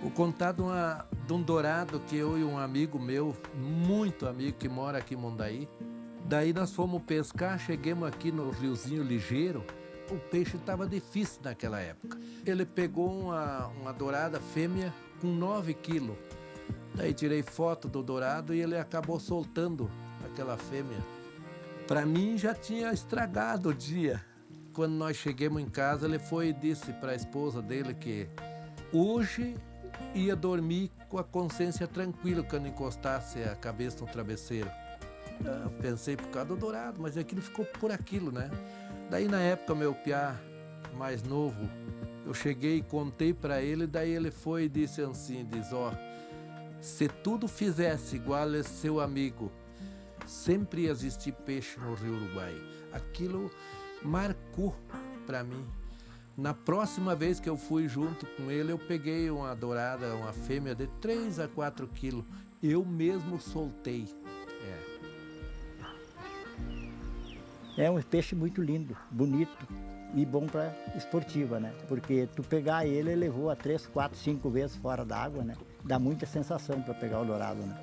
Vou contar de um dourado que eu e um amigo meu, muito amigo, que mora aqui em Mondaí. Daí nós fomos pescar, chegamos aqui no Riozinho Ligeiro. O peixe estava difícil naquela época. Ele pegou uma dourada fêmea com 9 quilos. Daí tirei foto do dourado e ele acabou soltando aquela fêmea. Para mim já tinha estragado o dia. Quando nós chegamos em casa, ele foi e disse para a esposa dele que hoje ia dormir com a consciência tranquila quando encostasse a cabeça no travesseiro. Eu pensei por causa do dourado, mas aquilo ficou por aquilo, né? Daí na época, meu piá mais novo, eu cheguei e contei para ele, daí ele foi e disse assim, ó, se tudo fizesse igual esse seu amigo, sempre ia existir peixe no Rio Uruguai. Aquilo marcou para mim. Na próxima vez que eu fui junto com ele, eu peguei uma dourada, uma fêmea de 3 a 4 quilos. Eu mesmo soltei. É um peixe muito lindo, bonito e bom para esportiva, né? Porque tu pegar ele voa 3, 4, 5 vezes fora d'água, né? Dá muita sensação para pegar o dourado, né?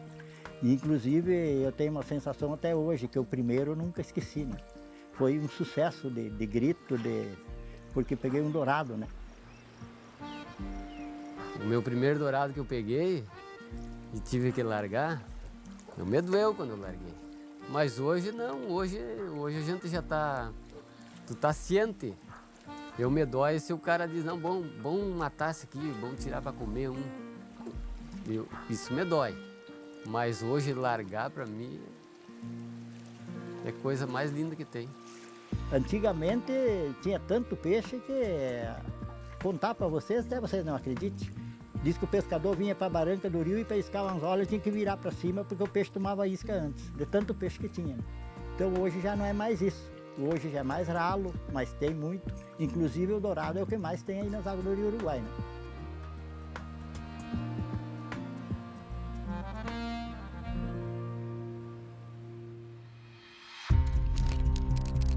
E, inclusive, eu tenho uma sensação até hoje, que o primeiro eu nunca esqueci, né? Foi um sucesso de grito, porque peguei um dourado, né? O meu primeiro dourado que eu peguei e tive que largar, eu me doeu quando eu larguei. Mas hoje não, hoje a gente já tá, tu tá ciente. Eu me dói se o cara diz, não, bom matar esse aqui, bom tirar para comer um. Isso me dói. Mas hoje largar para mim é a coisa mais linda que tem. Antigamente tinha tanto peixe que contar para vocês, até vocês não acreditem. Diz que o pescador vinha para a barranca do rio e pescar um anzol, ele tinha que virar para cima porque o peixe tomava isca antes, de tanto peixe que tinha. Então hoje já não é mais isso. Hoje já é mais ralo, mas tem muito. Inclusive o dourado é o que mais tem aí nas águas do Rio Uruguai, né?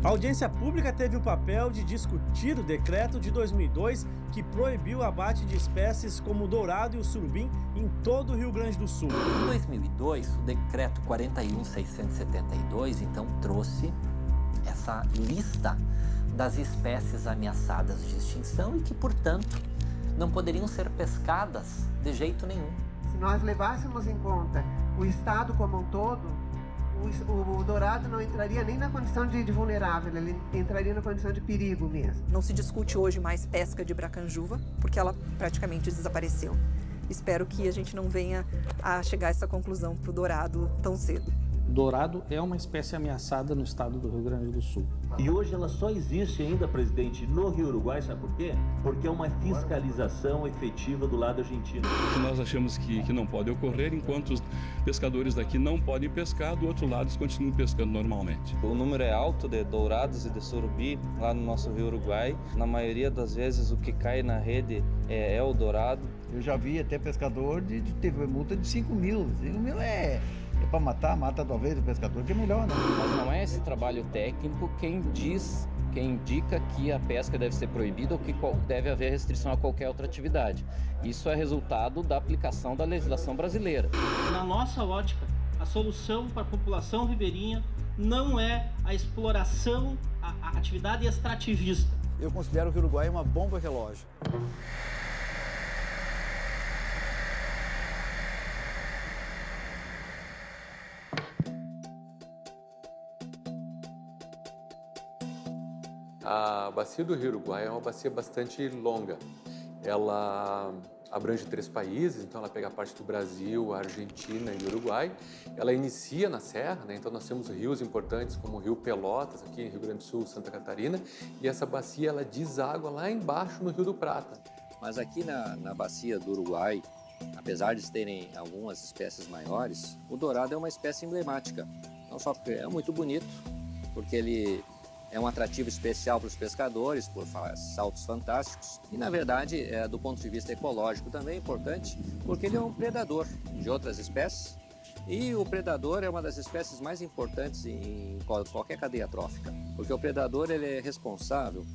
A audiência pública teve o papel de discutir o decreto de 2002 que proibiu o abate de espécies como o dourado e o surubim em todo o Rio Grande do Sul. Em 2002, o decreto 41.672, então, trouxe essa lista das espécies ameaçadas de extinção e que, portanto, não poderiam ser pescadas de jeito nenhum. Se nós levássemos em conta o estado como um todo, o dourado não entraria nem na condição de vulnerável, ele entraria na condição de perigo mesmo. Não se discute hoje mais pesca de bracanjuva, porque ela praticamente desapareceu. Espero que a gente não venha a chegar a essa conclusão para o dourado tão cedo. Dourado é uma espécie ameaçada no estado do Rio Grande do Sul. E hoje ela só existe ainda, presidente, no Rio Uruguai, sabe por quê? Porque é uma fiscalização efetiva do lado argentino. Nós achamos que não pode ocorrer enquanto os pescadores daqui não podem pescar, do outro lado eles continuam pescando normalmente. O número é alto de dourados e de surubi lá no nosso Rio Uruguai. Na maioria das vezes o que cai na rede é o dourado. Eu já vi até pescador de ter multa de 5 mil. 5 mil é para matar, mata talvez o pescador, que é melhor, né? Mas não é esse trabalho técnico quem indica que a pesca deve ser proibida ou que deve haver restrição a qualquer outra atividade. Isso é resultado da aplicação da legislação brasileira. Na nossa ótica, a solução para a população ribeirinha não é a exploração, a atividade extrativista. Eu considero que o Uruguai é uma bomba relógio. A bacia do Rio Uruguai é uma bacia bastante longa. Ela abrange 3 países, então ela pega a parte do Brasil, a Argentina e o Uruguai. Ela inicia na serra, né? Então nós temos rios importantes como o Rio Pelotas, aqui em Rio Grande do Sul, Santa Catarina, e essa bacia ela deságua lá embaixo no Rio do Prata. Mas aqui na bacia do Uruguai, apesar de terem algumas espécies maiores, o dourado é uma espécie emblemática. Não só porque é muito bonito, porque ele é um atrativo especial para os pescadores, por saltos fantásticos. E, na verdade, do ponto de vista ecológico também é importante, porque ele é um predador de outras espécies. E o predador é uma das espécies mais importantes em qualquer cadeia trófica, porque o predador ele é responsável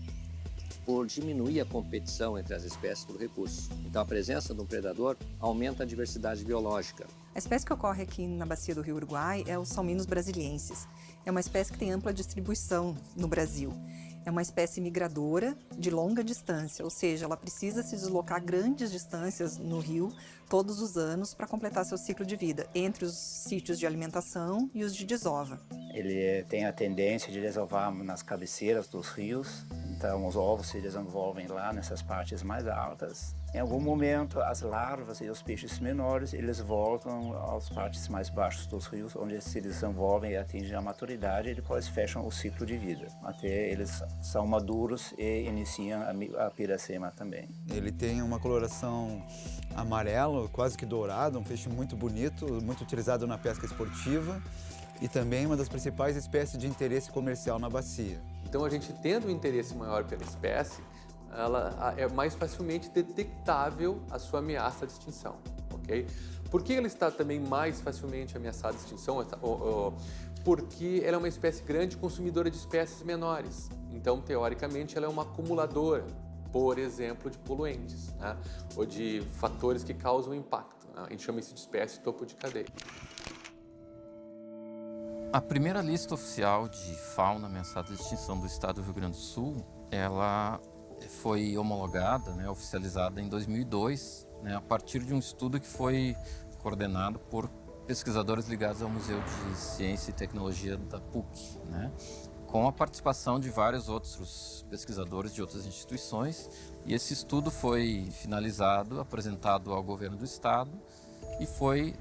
por diminuir a competição entre as espécies por recurso. Então, a presença de um predador aumenta a diversidade biológica. A espécie que ocorre aqui na bacia do Rio Uruguai é o Salminus brasiliensis. É uma espécie que tem ampla distribuição no Brasil. É uma espécie migradora de longa distância, ou seja, ela precisa se deslocar grandes distâncias no rio todos os anos para completar seu ciclo de vida, entre os sítios de alimentação e os de desova. Ele tem a tendência de desovar nas cabeceiras dos rios, então os ovos se desenvolvem lá nessas partes mais altas. Em algum momento, as larvas e os peixes menores, eles voltam às partes mais baixas dos rios, onde se desenvolvem e atingem a maturidade e depois fecham o ciclo de vida. Até eles são maduros e iniciam a piracema também. Ele tem uma coloração amarelo, quase que dourado, um peixe muito bonito, muito utilizado na pesca esportiva e também uma das principais espécies de interesse comercial na bacia. Então, a gente tendo um interesse maior pela espécie, ela é mais facilmente detectável a sua ameaça de extinção, ok? Por que ela está também mais facilmente ameaçada de extinção? Porque ela é uma espécie grande consumidora de espécies menores. Então, teoricamente, ela é uma acumuladora, por exemplo, de poluentes, né? Ou de fatores que causam impacto, né? A gente chama isso de espécie topo de cadeia. A primeira lista oficial de fauna ameaçada de extinção do estado do Rio Grande do Sul, ela foi homologada, oficializada em 2002, a partir de um estudo que foi coordenado por pesquisadores ligados ao Museu de Ciência e Tecnologia da PUC, com a participação de vários outros pesquisadores de outras instituições. E esse estudo foi finalizado, apresentado ao governo do estado e foi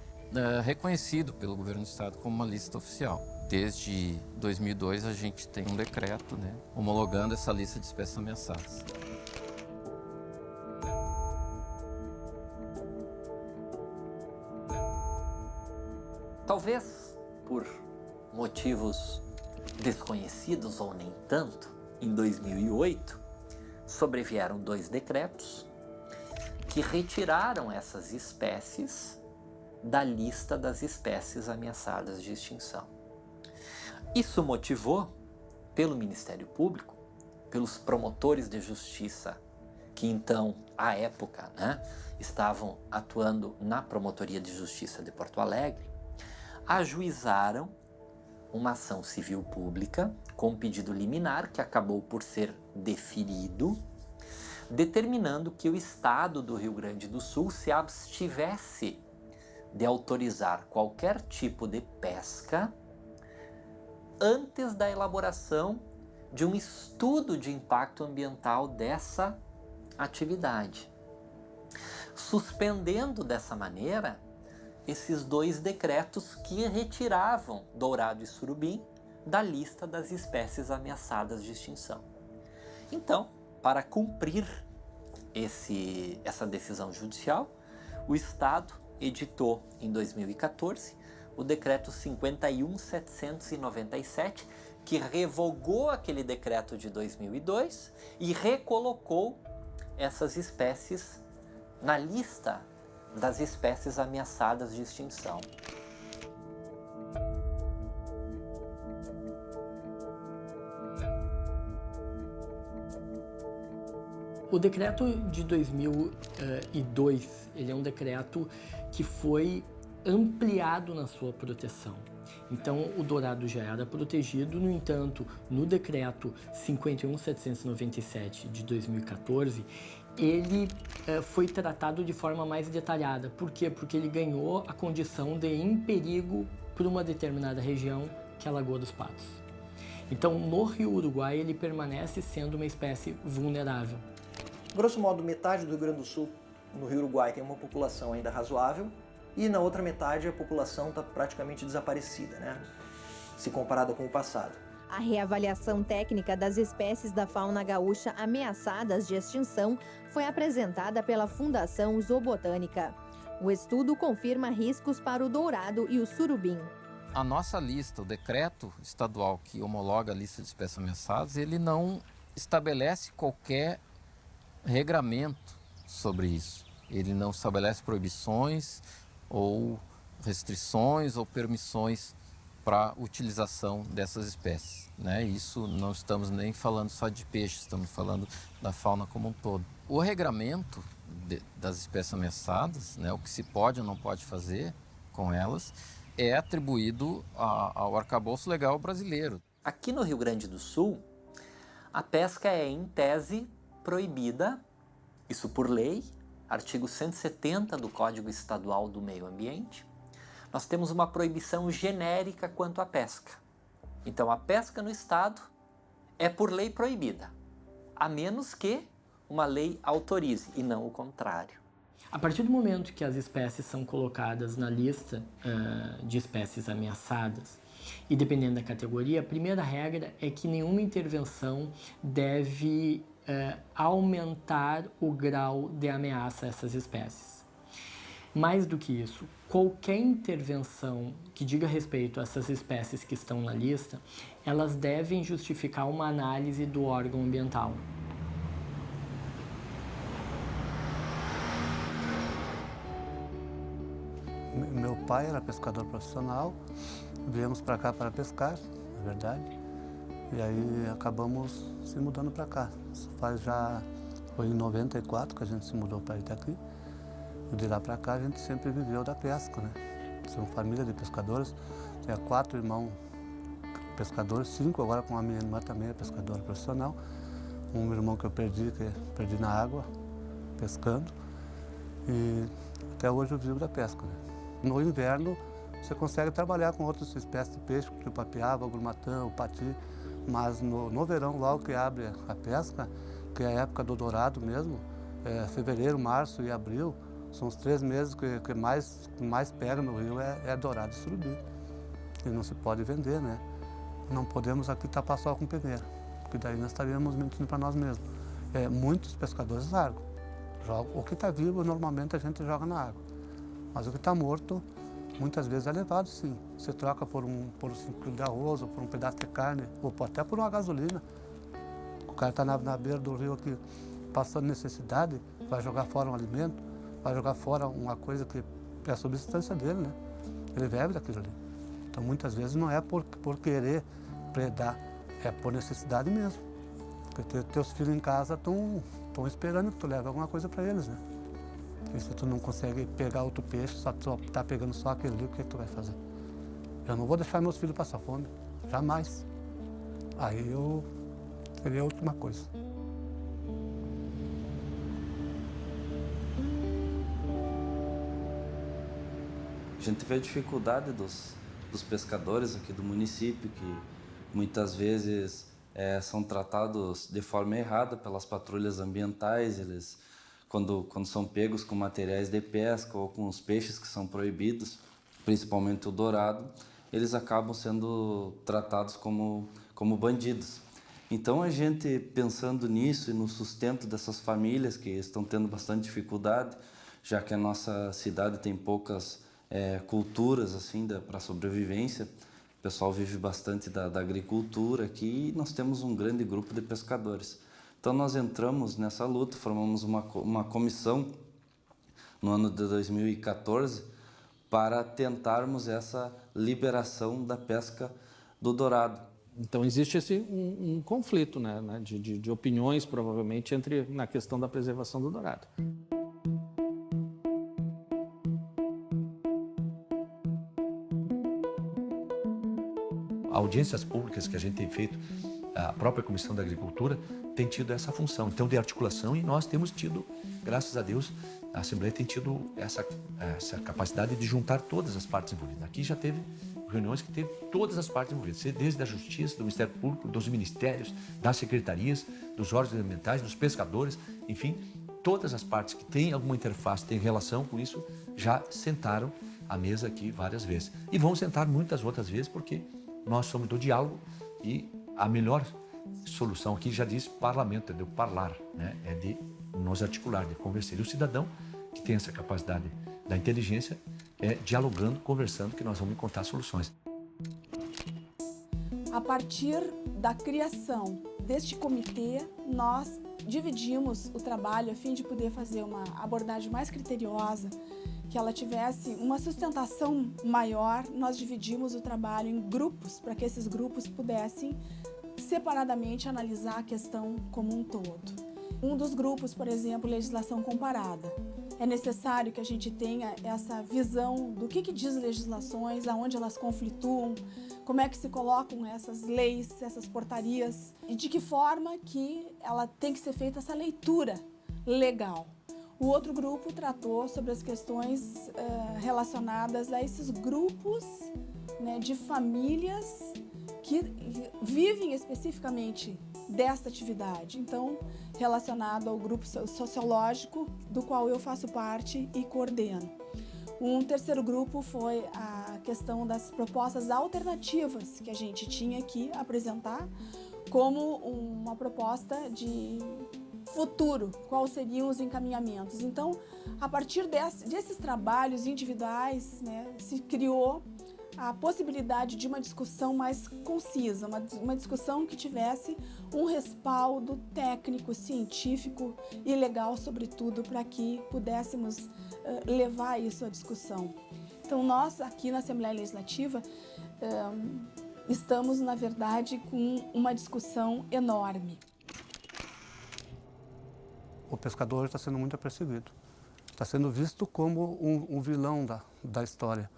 reconhecido pelo governo do estado como uma lista oficial. Desde 2002 a gente tem um decreto, homologando essa lista de espécies ameaçadas. Talvez por motivos desconhecidos ou nem tanto, em 2008 sobrevieram 2 decretos que retiraram essas espécies da lista das espécies ameaçadas de extinção. Isso motivou, pelo Ministério Público, pelos promotores de justiça, que então, à época, estavam atuando na Promotoria de Justiça de Porto Alegre, ajuizaram uma ação civil pública com pedido liminar que acabou por ser deferido, determinando que o Estado do Rio Grande do Sul se abstivesse de autorizar qualquer tipo de pesca antes da elaboração de um estudo de impacto ambiental dessa atividade, suspendendo dessa maneira esses 2 decretos que retiravam dourado e surubim da lista das espécies ameaçadas de extinção. Então, para cumprir essa decisão judicial, o Estado editou em 2014 o decreto 51.797, que revogou aquele decreto de 2002 e recolocou essas espécies na lista das espécies ameaçadas de extinção. O decreto de 2002, ele é um decreto que foi ampliado na sua proteção. Então, o dourado já era protegido, no entanto, no decreto 51.797 de 2014, ele foi tratado de forma mais detalhada. Por quê? Porque ele ganhou a condição de em perigo por uma determinada região, que é a Lagoa dos Patos. Então, no Rio Uruguai, ele permanece sendo uma espécie vulnerável. Grosso modo, metade do Rio Grande do Sul, no Rio Uruguai, tem uma população ainda razoável, e na outra metade a população está praticamente desaparecida, se comparada com o passado. A reavaliação técnica das espécies da fauna gaúcha ameaçadas de extinção foi apresentada pela Fundação Zoobotânica. O estudo confirma riscos para o dourado e o surubim. A nossa lista, o decreto estadual que homologa a lista de espécies ameaçadas, ele não estabelece qualquer regramento sobre isso. Ele não estabelece proibições ou restrições ou permissões para a utilização dessas espécies, né? Isso não estamos nem falando só de peixes, estamos falando da fauna como um todo. O regramento das espécies ameaçadas, né, o que se pode ou não pode fazer com elas, é atribuído ao arcabouço legal brasileiro. Aqui no Rio Grande do Sul, a pesca é, em tese, proibida, isso por lei, artigo 170 do Código Estadual do Meio Ambiente. Nós temos uma proibição genérica quanto à pesca. Então, a pesca no estado é por lei proibida, a menos que uma lei autorize, e não o contrário. A partir do momento que as espécies são colocadas na lista de espécies ameaçadas, e dependendo da categoria, a primeira regra é que nenhuma intervenção deve aumentar o grau de ameaça a essas espécies. Mais do que isso, qualquer intervenção que diga respeito a essas espécies que estão na lista, elas devem justificar uma análise do órgão ambiental. Meu pai era pescador profissional, viemos para cá para pescar, na verdade, e aí acabamos se mudando para cá. Isso foi em 94 que a gente se mudou para Itaqui, e de lá para cá a gente sempre viveu da pesca, né? Somos família de pescadores, tinha 4 irmãos pescadores, 5 agora com a minha irmã também é pescadora profissional, um irmão que eu perdi na água, pescando, e até hoje eu vivo da pesca, né? No inverno, você consegue trabalhar com outras espécies de peixe, tipo a piaba, o grumatã, o pati, mas no verão, logo que abre a pesca, que é a época do dourado mesmo, fevereiro, março e abril, são os 3 meses que mais pega no rio, é dourado e surubim. E não se pode vender, né? Não podemos aqui tapar só com peneira, porque daí nós estaríamos mentindo para nós mesmos. Muitos pescadores largam. O que está vivo, normalmente a gente joga na água. Mas o que está morto, muitas vezes é levado, sim. Você troca por um 5 kg de arroz, ou por um pedaço de carne, ou até por uma gasolina. O cara está na beira do rio aqui, passando necessidade, vai jogar fora um alimento, vai jogar fora uma coisa que é a subsistência dele, né? Ele bebe daquilo ali. Então, muitas vezes, não é por querer predar, é por necessidade mesmo. Porque teus filhos em casa estão esperando que tu leve alguma coisa para eles, né? E se tu não consegue pegar outro peixe, só tá pegando só aquele ali, o que tu vai fazer? Eu não vou deixar meus filhos passar fome, jamais. Aí seria a última coisa. A gente vê a dificuldade dos pescadores aqui do município, que muitas vezes são tratados de forma errada pelas patrulhas ambientais. Eles, quando são pegos com materiais de pesca ou com os peixes que são proibidos, principalmente o dourado, eles acabam sendo tratados como bandidos. Então, a gente, pensando nisso e no sustento dessas famílias que estão tendo bastante dificuldade, já que a nossa cidade tem poucas culturas assim para sobrevivência, o pessoal vive bastante da agricultura aqui, e nós temos um grande grupo de pescadores. Então, nós entramos nessa luta, formamos uma comissão no ano de 2014 para tentarmos essa liberação da pesca do dourado. Então, existe um conflito, né, de opiniões, provavelmente, na questão da preservação do dourado. Audiências públicas que a gente tem feito, a própria Comissão da Agricultura tem tido essa função, então, de articulação, e nós temos tido, graças a Deus, a Assembleia tem tido essa capacidade de juntar todas as partes envolvidas. Aqui já teve reuniões que teve todas as partes envolvidas, desde a Justiça, do Ministério Público, dos ministérios, das secretarias, dos órgãos ambientais, dos pescadores, enfim, todas as partes que têm alguma interface, têm relação com isso, já sentaram à mesa aqui várias vezes. E vão sentar muitas outras vezes, porque nós somos do diálogo e a melhor solução aqui, já diz parlamento, é de parlar, né? É de nos articular, de conversar. E o cidadão que tem essa capacidade da inteligência é dialogando, conversando, que nós vamos encontrar soluções. A partir da criação deste comitê, nós dividimos o trabalho a fim de poder fazer uma abordagem mais criteriosa, que ela tivesse uma sustentação maior. Nós dividimos o trabalho em grupos, para que esses grupos pudessem separadamente analisar a questão como um todo. Um dos grupos, por exemplo, legislação comparada. É necessário que a gente tenha essa visão do que diz legislações, aonde elas conflituam, como é que se colocam essas leis, essas portarias e de que forma que ela tem que ser feita essa leitura legal. O outro grupo tratou sobre as questões relacionadas a esses grupos, né, de famílias que vivem especificamente desta atividade, então relacionado ao grupo sociológico do qual eu faço parte e coordeno. Um terceiro grupo foi a questão das propostas alternativas que a gente tinha que apresentar como uma proposta de futuro, quais seriam os encaminhamentos. Então, a partir desses trabalhos individuais, né, se criou a possibilidade de uma discussão mais concisa, uma discussão que tivesse um respaldo técnico, científico e legal, sobretudo, para que pudéssemos levar isso à discussão. Então, nós aqui na Assembleia Legislativa estamos, na verdade, com uma discussão enorme. O pescador está sendo muito perseguido, está sendo visto como um vilão da história.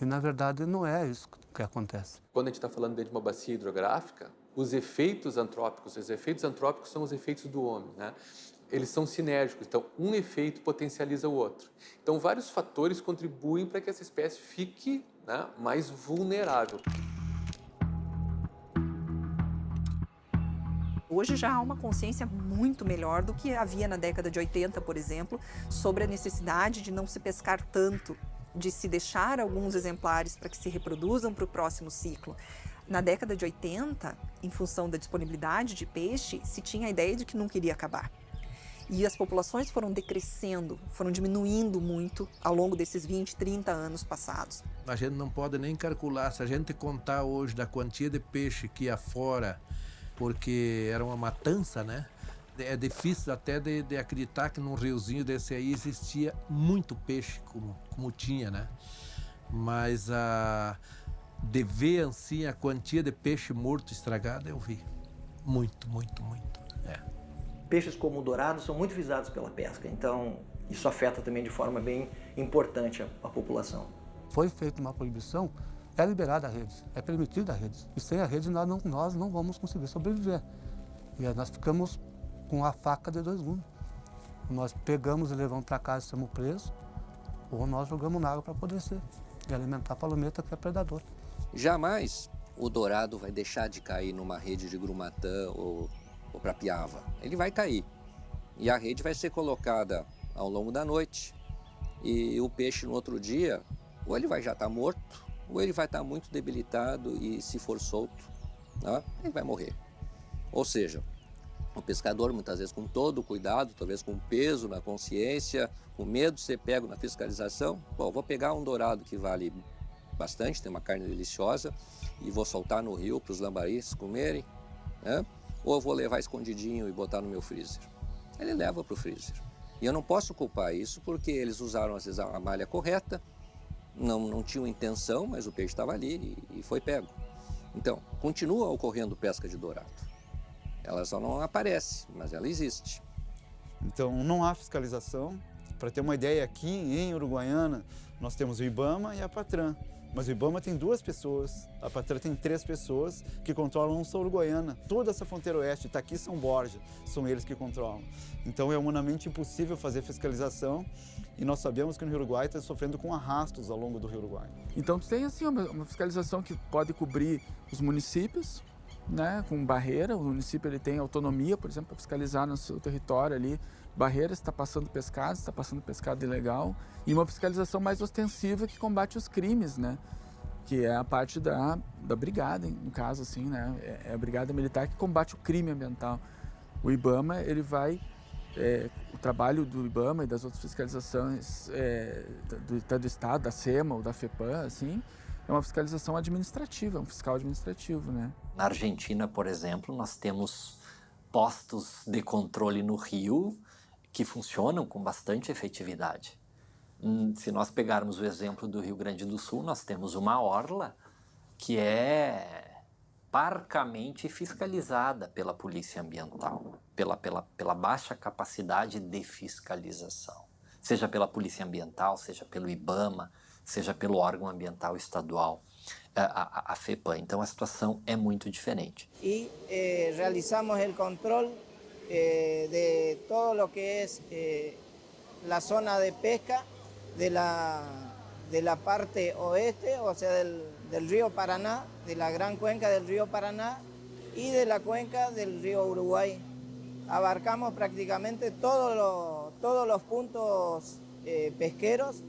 E, na verdade, não é isso que acontece. Quando a gente está falando dentro de uma bacia hidrográfica, os efeitos antrópicos são os efeitos do homem, né? Eles são sinérgicos, então um efeito potencializa o outro. Então, vários fatores contribuem para que essa espécie fique, né, mais vulnerável. Hoje já há uma consciência muito melhor do que havia na década de 80, por exemplo, sobre a necessidade de não se pescar tanto, de se deixar alguns exemplares para que se reproduzam para o próximo ciclo. Na década de 80, em função da disponibilidade de peixe, se tinha a ideia de que nunca iria acabar. E as populações foram decrescendo, foram diminuindo muito ao longo desses 20, 30 anos passados. A gente não pode nem calcular, se a gente contar hoje da quantia de peixe que ia fora, porque era uma matança, né? É difícil até de acreditar que num riozinho desse aí existia muito peixe, como tinha, né? Mas de ver assim a quantia de peixe morto estragado, eu vi. Muito, muito, muito. Peixes como o dourado são muito visados pela pesca, então isso afeta também de forma bem importante a população. Foi feita uma proibição, é liberada a rede, é permitida a rede. E sem a rede nós não vamos conseguir sobreviver. E aí nós ficamos com a faca de dois gumes. Nós pegamos e levamos para casa e somos presos, ou nós jogamos na água para apodrecer e alimentar a palometa, que é predador. Jamais o dourado vai deixar de cair numa rede de grumatã ou para piava. Ele vai cair. E a rede vai ser colocada ao longo da noite. E o peixe no outro dia, ou ele vai já estar morto, ou ele vai estar muito debilitado e, se for solto, né, ele vai morrer. Ou seja, o pescador, muitas vezes com todo o cuidado, talvez com peso na consciência, com medo de ser pego na fiscalização, bom, vou pegar um dourado que vale bastante, tem uma carne deliciosa, e vou soltar no rio para os lambaris comerem, né? Ou eu vou levar escondidinho e botar no meu freezer. Ele leva para o freezer. E eu não posso culpar isso porque eles usaram, às vezes, a malha correta, não tinham intenção, mas o peixe estava ali e foi pego. Então, continua ocorrendo pesca de dourado. Ela só não aparece, mas ela existe. Então, não há fiscalização. Para ter uma ideia, aqui em Uruguaiana, nós temos o IBAMA e a Patran. Mas o IBAMA tem 2 pessoas, a Patran tem 3 pessoas que controlam só Uruguaiana. Toda essa fronteira oeste, Itaqui e São Borja, são eles que controlam. Então é humanamente impossível fazer fiscalização e nós sabemos que no Rio Uruguai está sofrendo com arrastos ao longo do Rio Uruguai. Então tu tem assim uma fiscalização que pode cobrir os municípios, né, com barreira. O município ele tem autonomia, por exemplo, para fiscalizar no seu território ali, barreiras, está passando pescado ilegal, e uma fiscalização mais ostensiva que combate os crimes, né, que é a parte da brigada, no caso assim, né, é a brigada militar que combate o crime ambiental. O IBAMA, ele vai, o trabalho do IBAMA e das outras fiscalizações do Estado, da SEMA ou da FEPAM, assim, é uma fiscalização administrativa, um fiscal administrativo, né. Na Argentina, por exemplo, nós temos postos de controle no rio que funcionam com bastante efetividade. Se nós pegarmos o exemplo do Rio Grande do Sul, nós temos uma orla que é parcamente fiscalizada pela Polícia Ambiental, pela baixa capacidade de fiscalização, seja pela Polícia Ambiental, seja pelo IBAMA, seja pelo órgão ambiental estadual, a FEPAM. Então a situação é muito diferente. E realizamos o controle de todo lo que es la zona de pesca de la parte oeste, o sea, del río Paraná, de la gran cuenca del río Paraná y de la cuenca del río Uruguay. Abarcamos prácticamente todos los puntos pesqueros,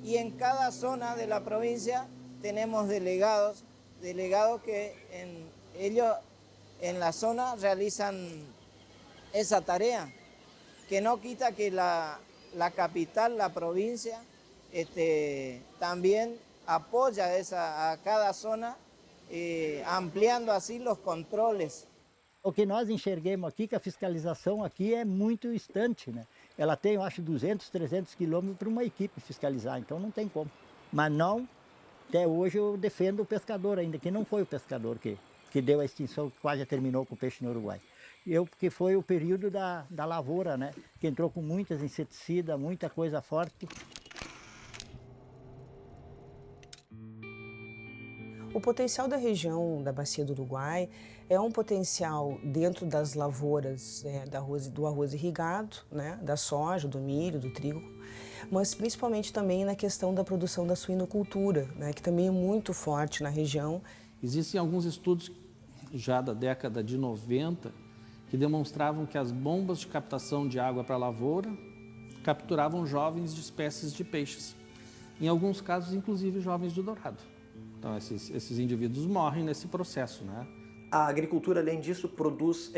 y en cada zona de la provincia tenemos delegados que ellos en la zona realizan esa tarea, que no quita que la capital, la provincia, también apoya a cada zona, ampliando assim os controles. O que nós enxerguemos aqui, que a fiscalização aqui é muito distante, né? Ela tem, eu acho, 200, 300 quilômetros para uma equipe fiscalizar, então não tem como. Mas não, até hoje eu defendo o pescador ainda, que não foi o pescador que deu a extinção, que quase terminou com o peixe no Uruguai. Porque foi o período da lavoura, né? Que entrou com muitas inseticidas, muita coisa forte. O potencial da região da Bacia do Uruguai é um potencial dentro das lavouras do arroz irrigado, né, da soja, do milho, do trigo, mas principalmente também na questão da produção da suinocultura, né, que também é muito forte na região. Existem alguns estudos já da década de 90 que demonstravam que as bombas de captação de água para a lavoura capturavam jovens de espécies de peixes. Em alguns casos, inclusive, jovens de dourado. Então, esses indivíduos morrem nesse processo, né? A agricultura, além disso, produz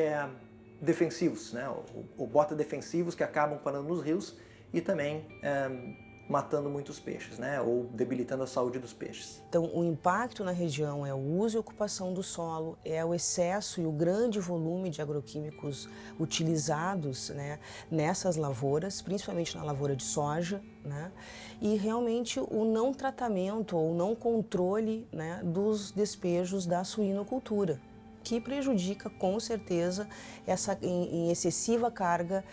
defensivos, né? Ou bota defensivos que acabam parando nos rios e também matando muitos peixes, né? Ou debilitando a saúde dos peixes. Então, o impacto na região é o uso e ocupação do solo, é o excesso e o grande volume de agroquímicos utilizados, né, nessas lavouras, principalmente na lavoura de soja, né? E realmente o não tratamento ou não controle, né, dos despejos da suinocultura, que prejudica com certeza essa em excessiva carga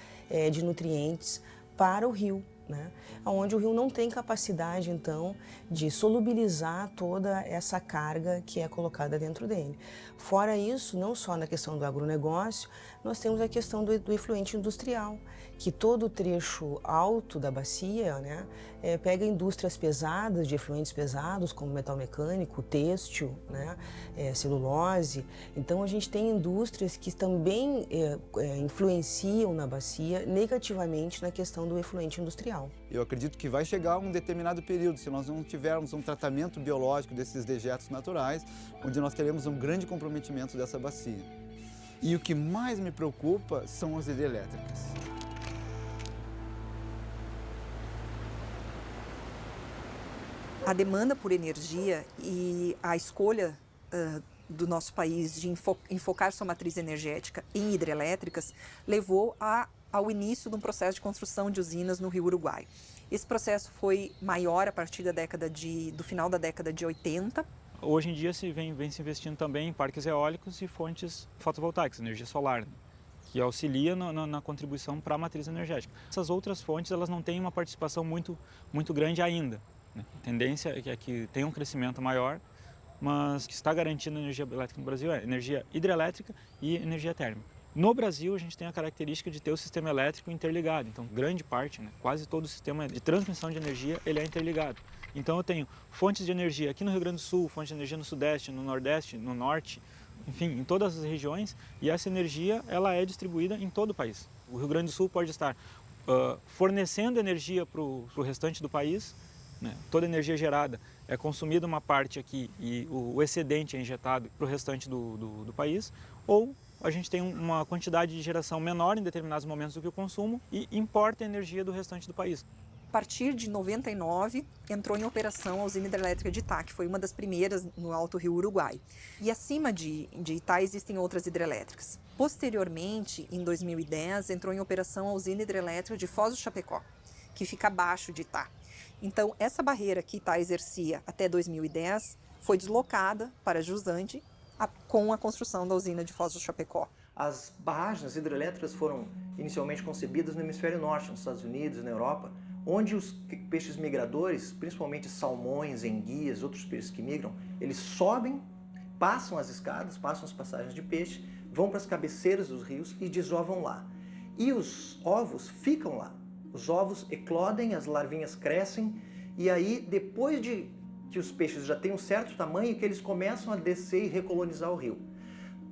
de nutrientes para o rio, né? Onde o rio não tem capacidade, então, de solubilizar toda essa carga que é colocada dentro dele. Fora isso, não só na questão do agronegócio, nós temos a questão do efluente industrial, que todo o trecho alto da bacia, né, pega indústrias pesadas, de efluentes pesados, como metal mecânico, têxtil, né, celulose. Então, a gente tem indústrias que também influenciam na bacia negativamente na questão do efluente industrial. Eu acredito que vai chegar um determinado período, se nós não tivermos um tratamento biológico desses dejetos naturais, onde nós teremos um grande comprometimento dessa bacia. E o que mais me preocupa são as hidrelétricas. A demanda por energia e a escolha do nosso país de enfocar sua matriz energética em hidrelétricas levou ao início de um processo de construção de usinas no Rio Uruguai. Esse processo foi maior a partir do final da década de 80. Hoje em dia vem se investindo também em parques eólicos e fontes fotovoltaicas, energia solar, que auxilia na contribuição para a matriz energética. Essas outras fontes elas não têm uma participação muito grande ainda. A tendência é que tenha um crescimento maior, mas o que está garantindo a energia elétrica no Brasil é energia hidrelétrica e energia térmica. No Brasil, a gente tem a característica de ter o sistema elétrico interligado, então grande parte, quase todo o sistema de transmissão de energia ele é interligado. Então eu tenho fontes de energia aqui no Rio Grande do Sul, fontes de energia no Sudeste, no Nordeste, no Norte, enfim, em todas as regiões, e essa energia ela é distribuída em todo o país. O Rio Grande do Sul pode estar fornecendo energia para o restante do país, né? Toda a energia gerada é consumida uma parte aqui e o excedente é injetado para o restante do país, ou a gente tem uma quantidade de geração menor em determinados momentos do que o consumo e importa a energia do restante do país. A partir de 99, entrou em operação a usina hidrelétrica de Itá, que foi uma das primeiras no Alto Rio Uruguai. E acima de Itá existem outras hidrelétricas. Posteriormente, em 2010, entrou em operação a usina hidrelétrica de Foz do Chapecó, que fica abaixo de Itá. Então, essa barreira que Itá exercia até 2010 foi deslocada para Jusante com a construção da usina de Foz do Chapecó. As barragens hidrelétricas foram inicialmente concebidas no hemisfério norte, nos Estados Unidos e na Europa, onde os peixes migradores, principalmente salmões, enguias, outros peixes que migram, eles sobem, passam as escadas, passam as passagens de peixe, vão para as cabeceiras dos rios e desovam lá. E os ovos ficam lá. Os ovos eclodem, as larvinhas crescem, e aí, depois de que os peixes já têm um certo tamanho, que eles começam a descer e recolonizar o rio.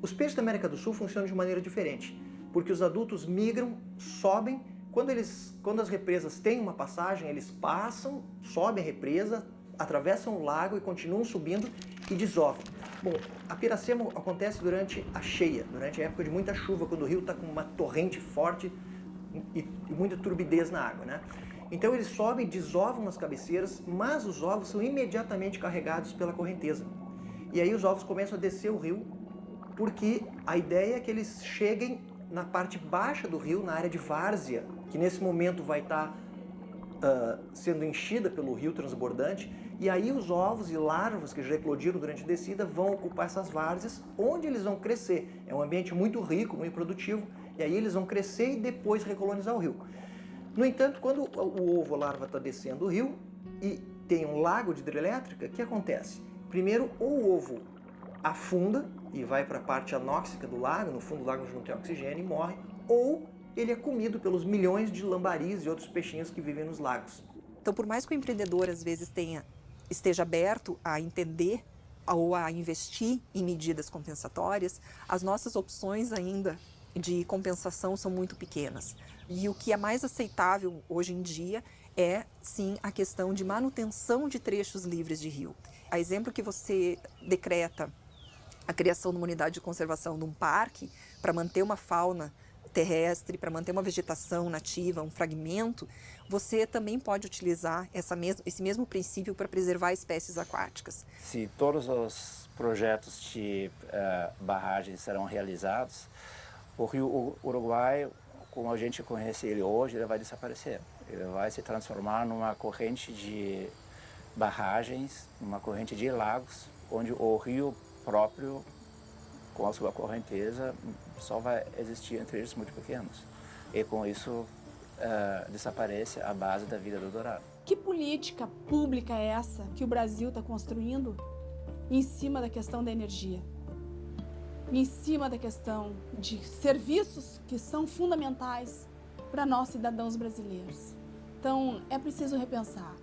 Os peixes da América do Sul funcionam de maneira diferente, porque os adultos migram, sobem, quando as represas têm uma passagem, eles passam, sobem a represa, atravessam o lago e continuam subindo e desovam. Bom, a piracema acontece durante a cheia, durante a época de muita chuva, quando o rio está com uma torrente forte e muita turbidez na água, né? Então eles sobem, desovam nas cabeceiras, mas os ovos são imediatamente carregados pela correnteza. E aí os ovos começam a descer o rio, porque a ideia é que eles cheguem na parte baixa do rio, na área de várzea, que nesse momento vai estar sendo enchida pelo rio transbordante, e aí os ovos e larvas que já eclodiram durante a descida vão ocupar essas várzeas, onde eles vão crescer. É um ambiente muito rico, muito produtivo, e aí eles vão crescer e depois recolonizar o rio. No entanto, quando o ovo, a larva, está descendo o rio e tem um lago de hidrelétrica, o que acontece? Primeiro, o ovo afunda e vai para a parte anóxica do lago, no fundo do lago onde não tem oxigênio, e morre, ou ele é comido pelos milhões de lambaris e outros peixinhos que vivem nos lagos. Então, por mais que o empreendedor, às vezes, esteja aberto a entender ou a investir em medidas compensatórias, as nossas opções ainda de compensação são muito pequenas. E o que é mais aceitável hoje em dia é, sim, a questão de manutenção de trechos livres de rio. A exemplo que você decreta a criação de uma unidade de conservação de um parque para manter uma fauna terrestre, para manter uma vegetação nativa, um fragmento, você também pode utilizar esse mesmo princípio para preservar espécies aquáticas. Se todos os projetos de barragens serão realizados, o rio Uruguai, como a gente conhece ele hoje, ele vai desaparecer. Ele vai se transformar numa corrente de barragens, numa corrente de lagos, onde o rio próprio, com a sua correnteza, só vai existir em trechos muito pequenos. E com isso desaparece a base da vida do dourado. Que política pública é essa que o Brasil está construindo em cima da questão da energia? Em cima da questão de serviços que são fundamentais para nós cidadãos brasileiros. Então, é preciso repensar.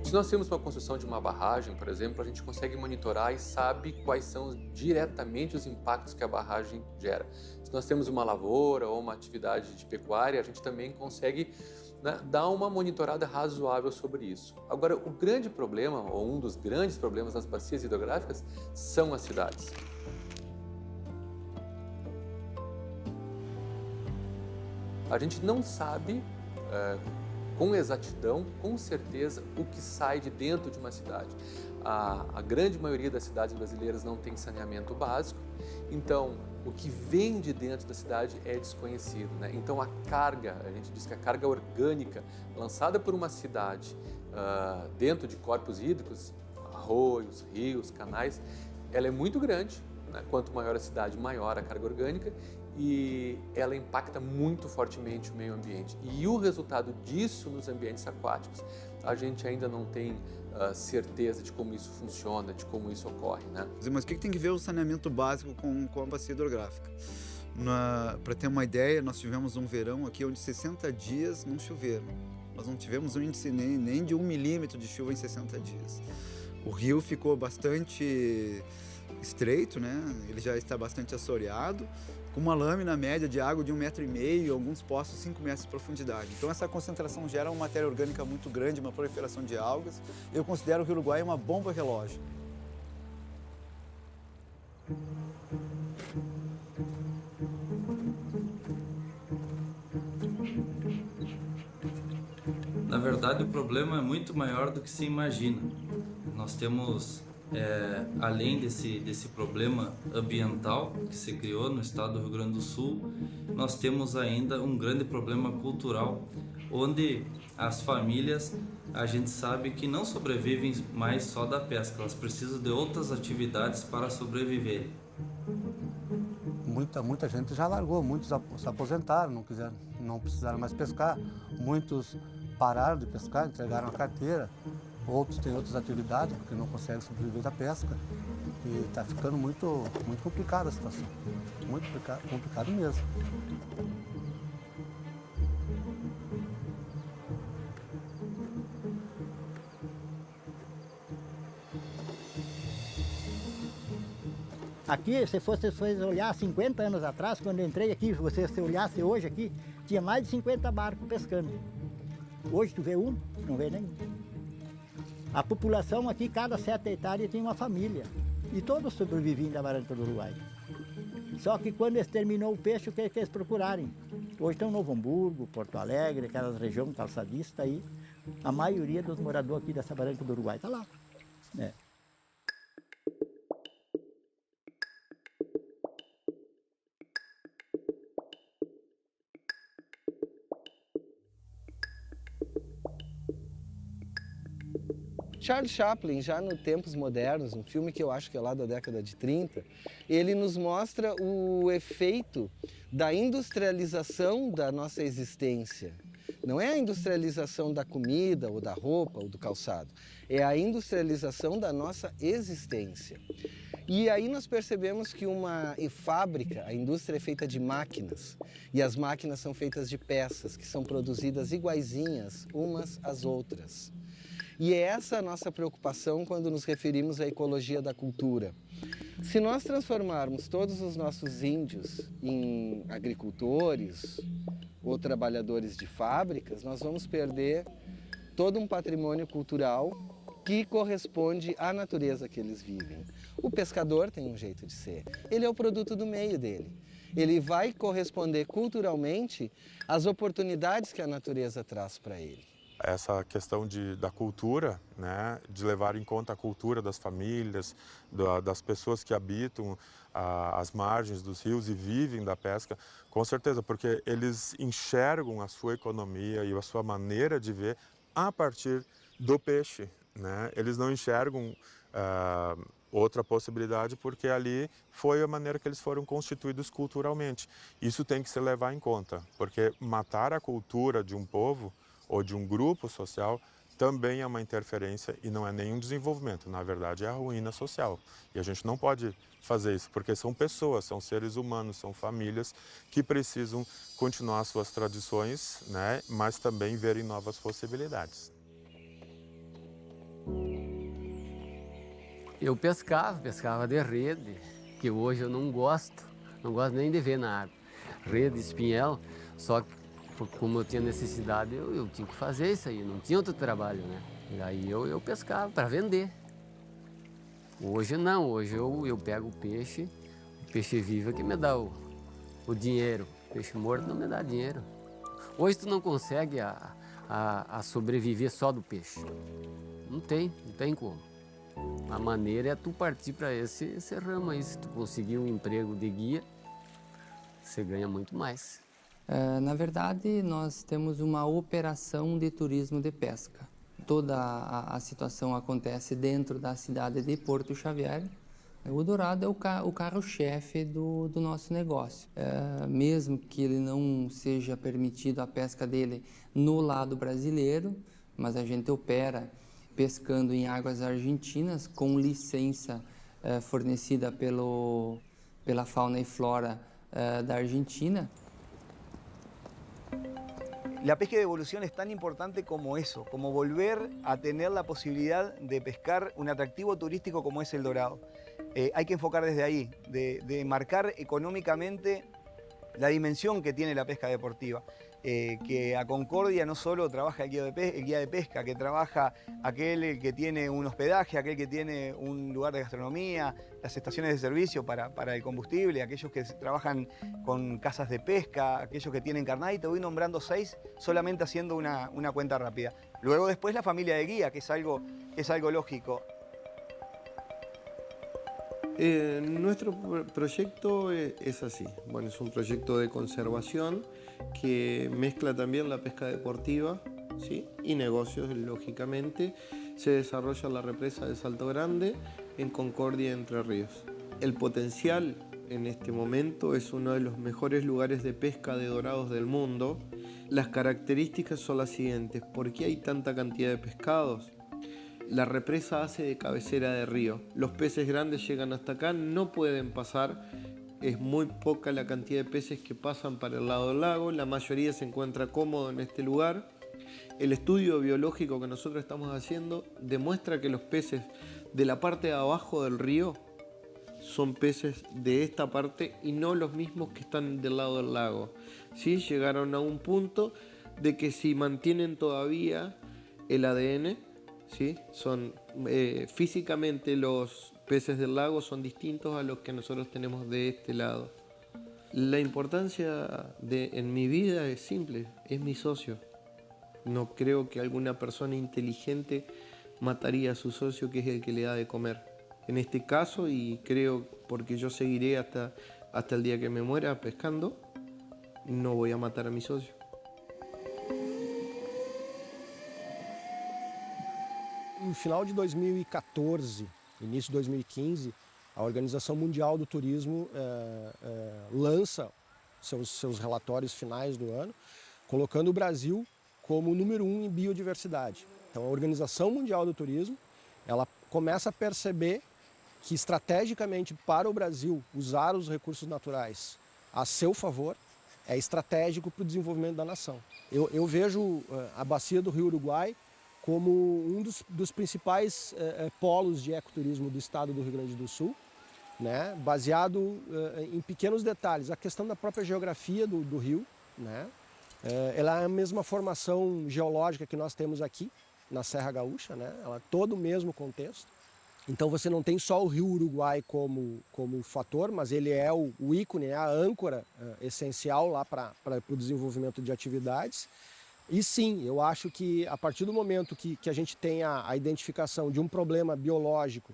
Se nós temos uma construção de uma barragem, por exemplo, a gente consegue monitorar e sabe quais são diretamente os impactos que a barragem gera. Se nós temos uma lavoura ou uma atividade de pecuária, a gente também consegue dar uma monitorada razoável sobre isso. Agora, o grande problema, ou um dos grandes problemas das bacias hidrográficas, são as cidades. A gente não sabe com exatidão, com certeza, o que sai de dentro de uma cidade. A grande maioria das cidades brasileiras não tem saneamento básico, então o que vem de dentro da cidade é desconhecido, né? Então a carga, a gente diz que a carga orgânica lançada por uma cidade dentro de corpos hídricos, arroios, rios, canais, ela é muito grande, né? Quanto maior a cidade, maior a carga orgânica, e ela impacta muito fortemente o meio ambiente. E o resultado disso nos ambientes aquáticos, a gente ainda não tem certeza de como isso funciona, de como isso ocorre, né? Mas o que tem que ver o saneamento básico com a bacia hidrográfica? Para ter uma ideia, nós tivemos um verão aqui onde 60 dias não choveram. Nós não tivemos um índice nem de 1 milímetro de chuva em 60 dias. O rio ficou bastante estreito, né? Ele já está bastante assoreado, com uma lâmina média de água de 1,5 metro, alguns poços 5 metros de profundidade. Então essa concentração gera uma matéria orgânica muito grande, uma proliferação de algas. Eu considero o Rio Uruguai uma bomba relógio. Na verdade, o problema é muito maior do que se imagina. Nós temos além desse problema ambiental que se criou no estado do Rio Grande do Sul, nós temos ainda um grande problema cultural, onde as famílias, a gente sabe que não sobrevivem mais só da pesca, elas precisam de outras atividades para sobreviverem. Muita gente já largou, muitos se aposentaram, não precisaram mais pescar, muitos pararam de pescar, entregaram a carteira, outros têm outras atividades porque não conseguem sobreviver da pesca e está ficando muito complicada a situação, muito complicado mesmo. Aqui, se você olhar 50 anos atrás, quando eu entrei aqui, se você olhasse hoje aqui, tinha mais de 50 barcos pescando. Hoje tu vê um, não vê nenhum. A população aqui, cada 7 hectares tem uma família. E todos sobreviviam da barranca do Uruguai. Só que quando eles terminou o peixe, o que eles procurarem? Hoje estão Novo Hamburgo, Porto Alegre, aquelas regiões calçadistas aí. A maioria dos moradores aqui dessa barranca do Uruguai está lá. Charles Chaplin, já no Tempos Modernos, um filme que eu acho que é lá da década de 30, ele nos mostra o efeito da industrialização da nossa existência. Não é a industrialização da comida, ou da roupa, ou do calçado. É a industrialização da nossa existência. E aí nós percebemos que uma fábrica, a indústria é feita de máquinas. E as máquinas são feitas de peças, que são produzidas iguaizinhas umas às outras. E é essa a nossa preocupação quando nos referimos à ecologia da cultura. Se nós transformarmos todos os nossos índios em agricultores ou trabalhadores de fábricas, nós vamos perder todo um patrimônio cultural que corresponde à natureza que eles vivem. O pescador tem um jeito de ser, ele é o produto do meio dele. Ele vai corresponder culturalmente às oportunidades que a natureza traz para ele. Essa questão da cultura, né, de levar em conta a cultura das famílias, das pessoas que habitam as margens dos rios e vivem da pesca, com certeza, porque eles enxergam a sua economia e a sua maneira de ver a partir do peixe, né? Eles não enxergam outra possibilidade porque ali foi a maneira que eles foram constituídos culturalmente. Isso tem que se levar em conta, porque matar a cultura de um povo ou de um grupo social também é uma interferência e não é nenhum desenvolvimento, na verdade é a ruína social. E a gente não pode fazer isso, porque são pessoas, são seres humanos, são famílias que precisam continuar suas tradições, né, mas também verem novas possibilidades. Eu pescava de rede, que hoje eu não gosto nem de ver na água. Rede, espinhel, só que como eu tinha necessidade, eu tinha que fazer isso aí, não tinha outro trabalho, né? E aí eu pescava para vender. Hoje não, hoje eu pego o peixe vivo que me dá o dinheiro. Peixe morto não me dá dinheiro. Hoje tu não consegue a sobreviver só do peixe. Não tem como. A maneira é tu partir para esse ramo aí. Se tu conseguir um emprego de guia, você ganha muito mais. Na verdade, nós temos uma operação de turismo de pesca. Toda a situação acontece dentro da cidade de Porto Xavier. O dourado é o carro-chefe do nosso negócio. Mesmo que ele não seja permitido a pesca dele no lado brasileiro, mas a gente opera pescando em águas argentinas com licença fornecida pela fauna e flora da Argentina. La pesca de evolución es tan importante como eso, como volver a tener la posibilidad de pescar un atractivo turístico como es el dorado. Hay que enfocar desde ahí, de marcar económicamente la dimensión que tiene la pesca deportiva. Que a Concordia no solo trabaja el guía de pesca, que trabaja aquel que tiene un hospedaje, aquel que tiene un lugar de gastronomía, las estaciones de servicio para el combustible, aquellos que trabajan con casas de pesca, aquellos que tienen carnada, y te voy nombrando 6 solamente haciendo una cuenta rápida. Luego después la familia de guía, que es algo lógico. Nuestro proyecto es así. Bueno, es un proyecto de conservación que mezcla también la pesca deportiva, ¿sí? Y negocios, lógicamente. Se desarrolla en la represa de Salto Grande, en Concordia, Entre Ríos. El potencial en este momento es uno de los mejores lugares de pesca de dorados del mundo. Las características son las siguientes. ¿Por qué hay tanta cantidad de pescados? La represa hace de cabecera de río. Los peces grandes llegan hasta acá, no pueden pasar. Es muy poca la cantidad de peces que pasan para el lado del lago. La mayoría se encuentra cómodo en este lugar. El estudio biológico que nosotros estamos haciendo demuestra que los peces de la parte de abajo del río son peces de esta parte y no los mismos que están del lado del lago. ¿Sí? Llegaron a un punto de que si mantienen todavía el ADN, ¿sí? Físicamente los peces del lago son distintos a los que nosotros tenemos de este lado. La importancia en mi vida es simple, es mi socio. No creo que alguna persona inteligente mataría a su socio, que es el que le da de comer. En este caso, y creo porque yo seguiré hasta el día que me muera pescando, no voy a matar a mi socio. No final de 2014, início de 2015, a Organização Mundial do Turismo lança seus relatórios finais do ano, colocando o Brasil como o número 1 em biodiversidade. Então, a Organização Mundial do Turismo, ela começa a perceber que estrategicamente para o Brasil usar os recursos naturais a seu favor é estratégico para o desenvolvimento da nação. Eu vejo a bacia do Rio Uruguai como um dos principais polos de ecoturismo do estado do Rio Grande do Sul, né? Baseado em pequenos detalhes. A questão da própria geografia do rio, né? Ela é a mesma formação geológica que nós temos aqui na Serra Gaúcha, né? Ela é todo o mesmo contexto. Então você não tem só o Rio Uruguai como fator, mas ele é o ícone, é a âncora essencial lá para o desenvolvimento de atividades. E sim, eu acho que a partir do momento que a gente tem a identificação de um problema biológico,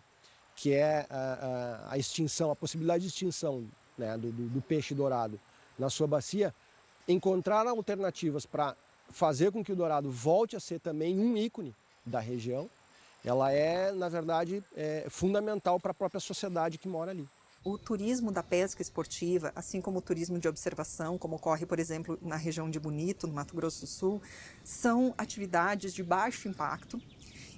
que é a extinção, a possibilidade de extinção, né, do peixe dourado na sua bacia, encontrar alternativas para fazer com que o dourado volte a ser também um ícone da região, ela é, na verdade, fundamental para a própria sociedade que mora ali. O turismo da pesca esportiva, assim como o turismo de observação, como ocorre, por exemplo, na região de Bonito, no Mato Grosso do Sul, são atividades de baixo impacto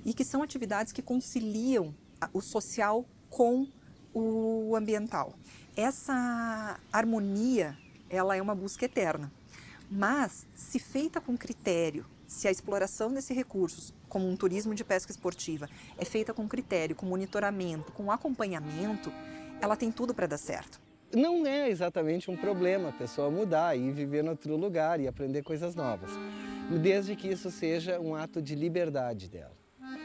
e que são atividades que conciliam o social com o ambiental. Essa harmonia, ela é uma busca eterna, mas se feita com critério, se a exploração desses recursos, como um turismo de pesca esportiva, é feita com critério, com monitoramento, com acompanhamento, ela tem tudo para dar certo. Não é exatamente um problema a pessoa mudar e viver em outro lugar e aprender coisas novas, desde que isso seja um ato de liberdade dela,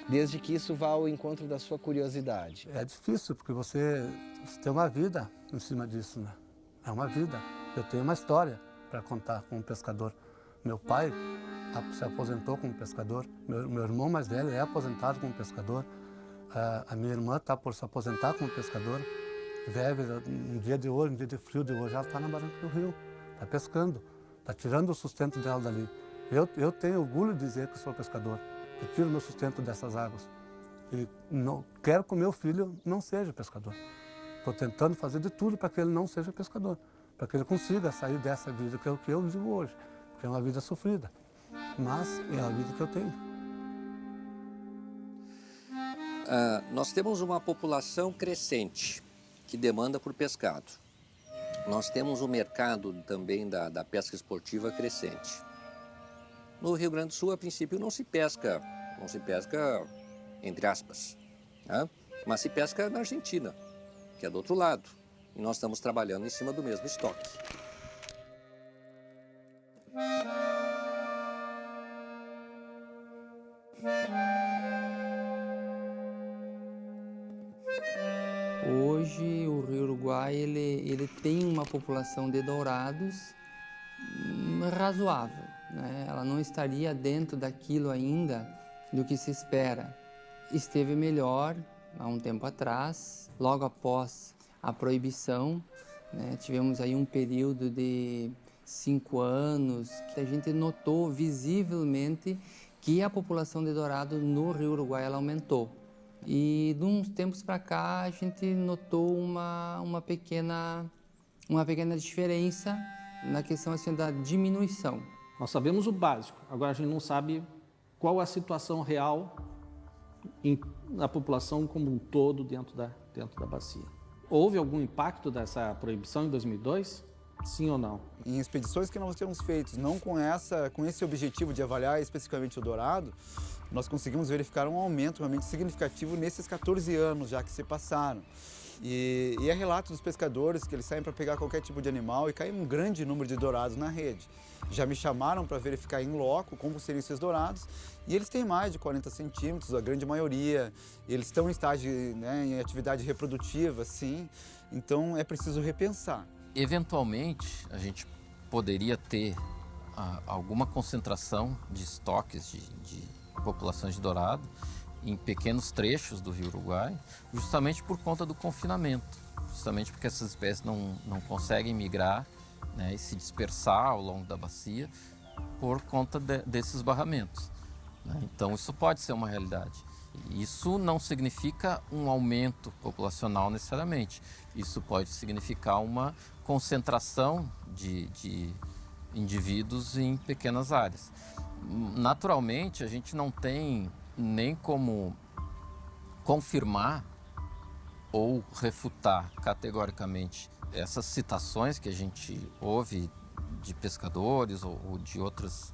desde que isso vá ao encontro da sua curiosidade. É difícil, porque você tem uma vida em cima disso, né? É uma vida. Eu tenho uma história para contar como pescador. Meu pai se aposentou como pescador, meu irmão mais velho é aposentado como pescador, a minha irmã está por se aposentar como pescadora. Vive um dia de hoje, um dia de frio de hoje, ela está na barranca do rio, está pescando, está tirando o sustento dela dali. Eu tenho orgulho de dizer que sou pescador, eu tiro meu sustento dessas águas. E não, quero que o meu filho não seja pescador. Estou tentando fazer de tudo para que ele não seja pescador, para que ele consiga sair dessa vida que é o que eu vivo hoje, que é uma vida sofrida, mas é a vida que eu tenho. Nós temos uma população crescente que demanda por pescado. Nós temos um mercado também da pesca esportiva crescente. No Rio Grande do Sul, a princípio, não se pesca entre aspas, né? Mas se pesca na Argentina, que é do outro lado. E nós estamos trabalhando em cima do mesmo estoque. Hoje o Rio Uruguai ele tem uma população de dourados razoável, né? Ela não estaria dentro daquilo ainda do que se espera. Esteve melhor há um tempo atrás, logo após a proibição, né, tivemos aí um período de 5 anos que a gente notou visivelmente que a população de dourado no Rio Uruguai ela aumentou. E de uns tempos para cá a gente notou uma pequena diferença na questão assim, da diminuição. Nós sabemos o básico, agora a gente não sabe qual a situação real na população como um todo dentro da bacia. Houve algum impacto dessa proibição em 2002? Sim ou não? Em expedições que nós temos feito, não com esse objetivo de avaliar especificamente o dourado, nós conseguimos verificar um aumento realmente significativo nesses 14 anos já que se passaram. E é relato dos pescadores que eles saem para pegar qualquer tipo de animal e cai um grande número de dourados na rede. Já me chamaram para verificar em loco como seriam esses dourados e eles têm mais de 40 centímetros, a grande maioria. Eles estão em estágio, né, em atividade reprodutiva, sim, então é preciso repensar. Eventualmente, a gente poderia ter alguma concentração de estoques de populações de dourado em pequenos trechos do Rio Uruguai, justamente por conta do confinamento, justamente porque essas espécies não conseguem migrar, né, e se dispersar ao longo da bacia por conta desses barramentos, né? Então isso pode ser uma realidade. Isso não significa um aumento populacional necessariamente, isso pode significar uma concentração de indivíduos em pequenas áreas. Naturalmente, a gente não tem nem como confirmar ou refutar categoricamente essas citações que a gente ouve de pescadores ou de outros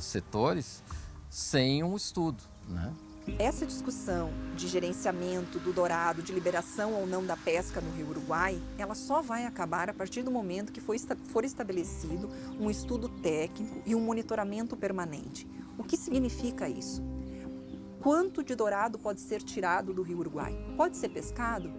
setores sem um estudo, né? Essa discussão de gerenciamento do dourado, de liberação ou não da pesca no Rio Uruguai, ela só vai acabar a partir do momento que for estabelecido um estudo técnico e um monitoramento permanente. O que significa isso? Quanto de dourado pode ser tirado do Rio Uruguai? Pode ser pescado?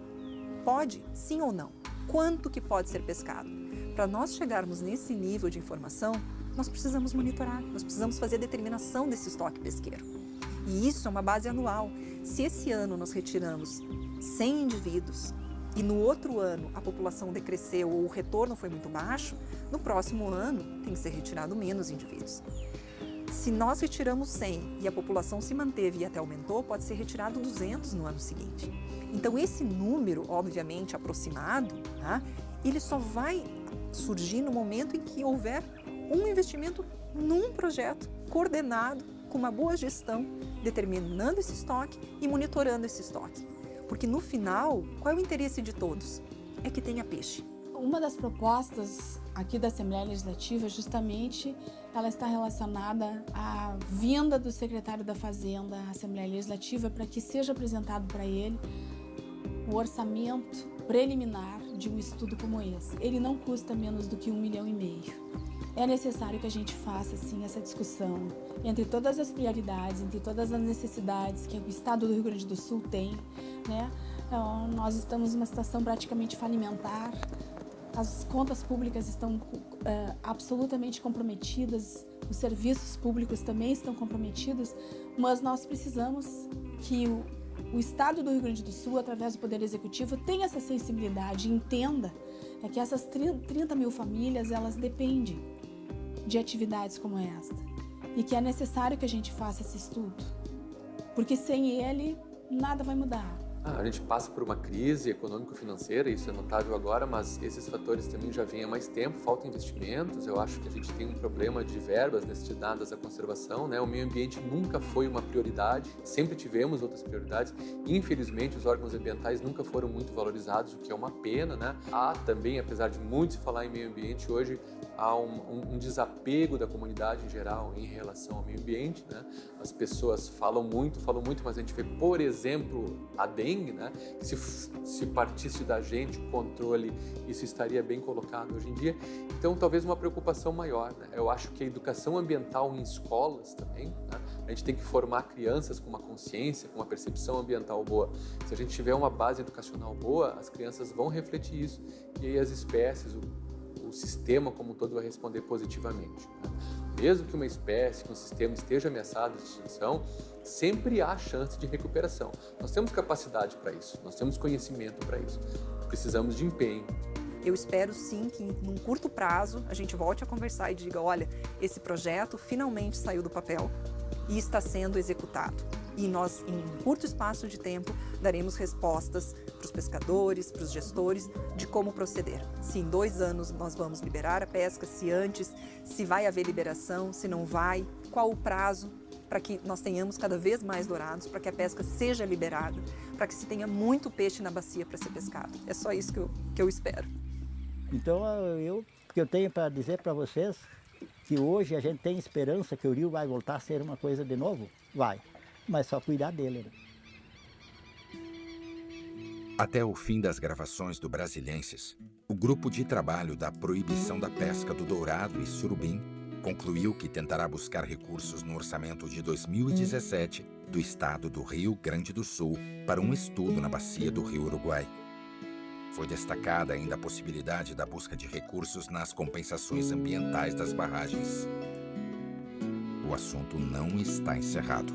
Pode, sim ou não? Quanto que pode ser pescado? Para nós chegarmos nesse nível de informação, nós precisamos monitorar, nós precisamos fazer a determinação desse estoque pesqueiro. E isso é uma base anual. Se esse ano nós retiramos 100 indivíduos e no outro ano a população decresceu ou o retorno foi muito baixo, no próximo ano tem que ser retirado menos indivíduos. Se nós retiramos 100 e a população se manteve e até aumentou, pode ser retirado 200 no ano seguinte. Então esse número, obviamente aproximado, tá? Ele só vai surgir no momento em que houver um investimento num projeto coordenado, com uma boa gestão, determinando esse estoque e monitorando esse estoque. Porque no final, qual é o interesse de todos? É que tenha peixe. Uma das propostas aqui da Assembleia Legislativa, justamente, ela está relacionada à vinda do secretário da Fazenda à Assembleia Legislativa para que seja apresentado para ele o orçamento preliminar de um estudo como esse. Ele não custa menos do que R$1,5 milhão. É necessário que a gente faça, sim, essa discussão entre todas as prioridades, entre todas as necessidades que o Estado do Rio Grande do Sul tem, né? Então, nós estamos numa situação praticamente falimentar, as contas públicas estão absolutamente comprometidas, os serviços públicos também estão comprometidos, mas nós precisamos que o Estado do Rio Grande do Sul, através do Poder Executivo, tenha essa sensibilidade e entenda que essas 30 mil famílias, elas dependem de atividades como esta e que é necessário que a gente faça esse estudo, porque sem ele nada vai mudar. A gente passa por uma crise econômico-financeira, isso é notável agora, mas esses fatores também já vêm há mais tempo, faltam investimentos, eu acho que a gente tem um problema de verbas destinadas à conservação, né? O meio ambiente nunca foi uma prioridade, sempre tivemos outras prioridades, infelizmente os órgãos ambientais nunca foram muito valorizados, o que é uma pena, né? Há também, apesar de muito se falar em meio ambiente, hoje há um desapego da comunidade em geral em relação ao meio ambiente, né? As pessoas falam muito, mas a gente vê, por exemplo, a dengue, né? Se partisse da gente o controle, isso estaria bem colocado hoje em dia. Então, talvez uma preocupação maior, né? Eu acho que a educação ambiental em escolas também, né? A gente tem que formar crianças com uma consciência, com uma percepção ambiental boa. Se a gente tiver uma base educacional boa, as crianças vão refletir isso e aí as espécies, o sistema como um todo vai responder positivamente, né? Mesmo que uma espécie, que um sistema esteja ameaçado de extinção, sempre há chance de recuperação. Nós temos capacidade para isso, nós temos conhecimento para isso. Precisamos de empenho. Eu espero sim que num curto prazo a gente volte a conversar e diga, olha, esse projeto finalmente saiu do papel e está sendo executado. E nós, em um curto espaço de tempo, daremos respostas para os pescadores, para os gestores, de como proceder. Se em 2 anos nós vamos liberar a pesca, se antes, se vai haver liberação, se não vai, qual o prazo para que nós tenhamos cada vez mais dourados, para que a pesca seja liberada, para que se tenha muito peixe na bacia para ser pescado. É só isso que eu espero. Então, o que eu tenho para dizer para vocês, que hoje a gente tem esperança que o rio vai voltar a ser uma coisa de novo? Vai, mas só cuidar dele. Até o fim das gravações do Brasilienses, o grupo de trabalho da proibição da pesca do dourado e surubim concluiu que tentará buscar recursos no orçamento de 2017 do estado do Rio Grande do Sul para um estudo na bacia do Rio Uruguai. Foi destacada ainda a possibilidade da busca de recursos nas compensações ambientais das barragens. O assunto não está encerrado.